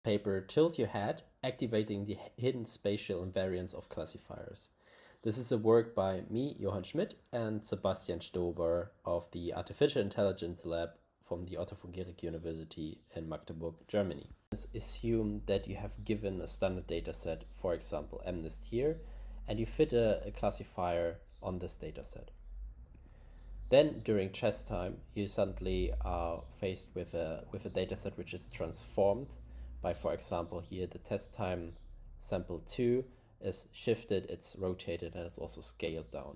Paper Tilt Your Head, Activating the Hidden Spatial Invariance of Classifiers. This is a work by me, Johann Schmidt, and Sebastian Stober of the Artificial Intelligence Lab from the Otto von Guericke University in Magdeburg, Germany. Assume that you have given a standard dataset, for example MNIST here, and you fit a classifier on this dataset. Then during test time, you suddenly are faced with a dataset which is transformed by, for example, here the test time sample 2 is shifted, it's rotated, and it's also scaled down.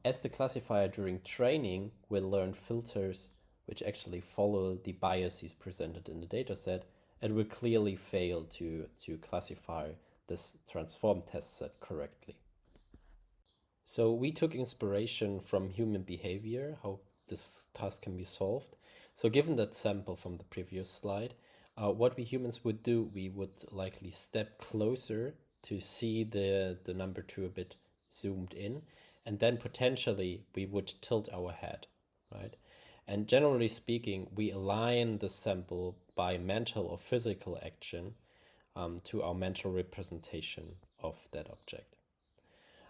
As the classifier during training will learn filters which actually follow the biases presented in the dataset, it will clearly fail to classify this transformed test set correctly. So we took inspiration from human behavior, how this task can be solved. So given that sample from the previous slide, what we humans would do, we would likely step closer to see the number 2 a bit zoomed in, and then potentially we would tilt our head, right? And generally speaking, we align the sample by mental or physical action to our mental representation of that object.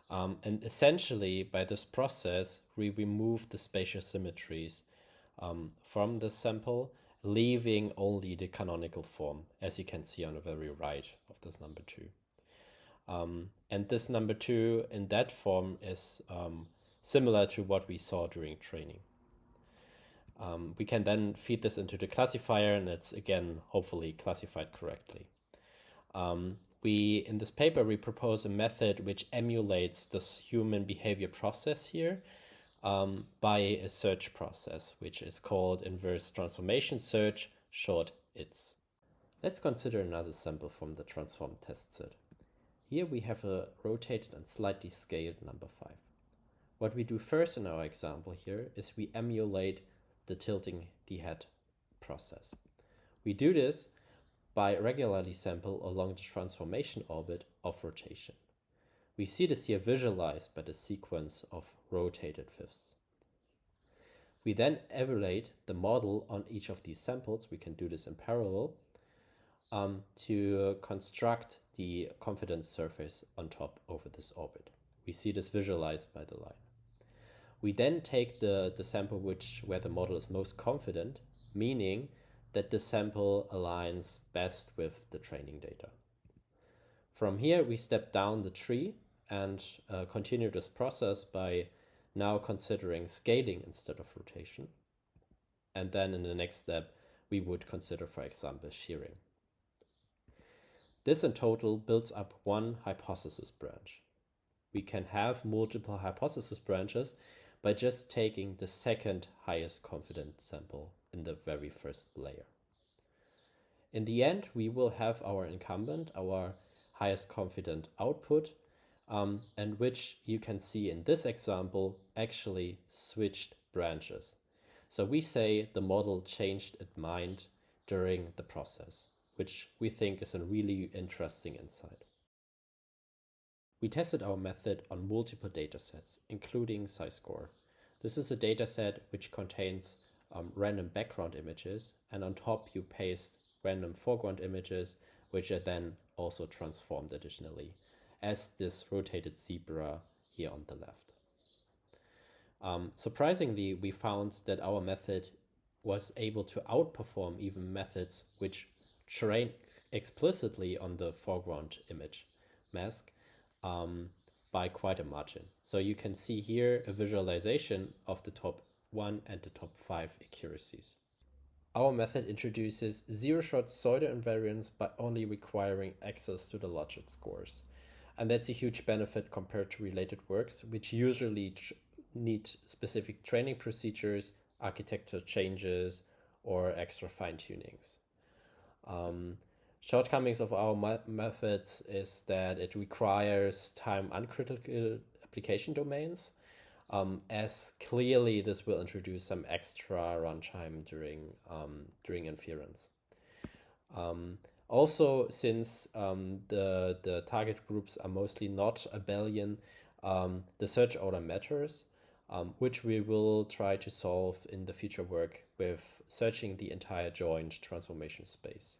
And essentially, by this process, we remove the spatial symmetries from the sample, leaving only the canonical form, as you can see on the very right of this number 2. And this number 2 in that form is similar to what we saw during training. We can then feed this into the classifier, and it's again hopefully classified correctly. In this paper, we propose a method which emulates this human behavior process here by a search process, which is called inverse transformation search, short ITS. Let's consider another sample from the transformed test set. Here we have a rotated and slightly scaled number 5. What we do first in our example here is we emulate the tilting the head process. We do this by regularly sample along the transformation orbit of rotation. We see this here visualized by the sequence of rotated fifths. We then evaluate the model on each of these samples. We can do this in parallel to construct the confidence surface on top over this orbit. We see this visualized by the line. We then take the sample where the model is most confident, meaning that the sample aligns best with the training data. From here, we step down the tree and continue this process by now considering scaling instead of rotation. And then in the next step, we would consider, for example, shearing. This in total builds up one hypothesis branch. We can have multiple hypothesis branches by just taking the second highest confident sample in the very first layer. In the end, we will have our incumbent, our highest confident output, and which you can see in this example actually switched branches. So we say the model changed its mind during the process, which we think is a really interesting insight. We tested our method on multiple datasets, including SciScore. This is a dataset which contains random background images, and on top you paste random foreground images, which are then also transformed additionally, as this rotated zebra here on the left. Surprisingly, we found that our method was able to outperform even methods which train explicitly on the foreground image mask by quite a margin. So you can see here a visualization of the top 1 and the top 5 accuracies. Our method introduces zero-shot pseudo-invariance by only requiring access to the logit scores. And that's a huge benefit compared to related works, which usually need specific training procedures, architecture changes, or extra fine-tunings. Shortcomings of our methods is that it requires time-uncritical application domains, as clearly this will introduce some extra runtime during inference. Also, since the target groups are mostly not abelian, the search order matters, which we will try to solve in the future work with searching the entire joint transformation space.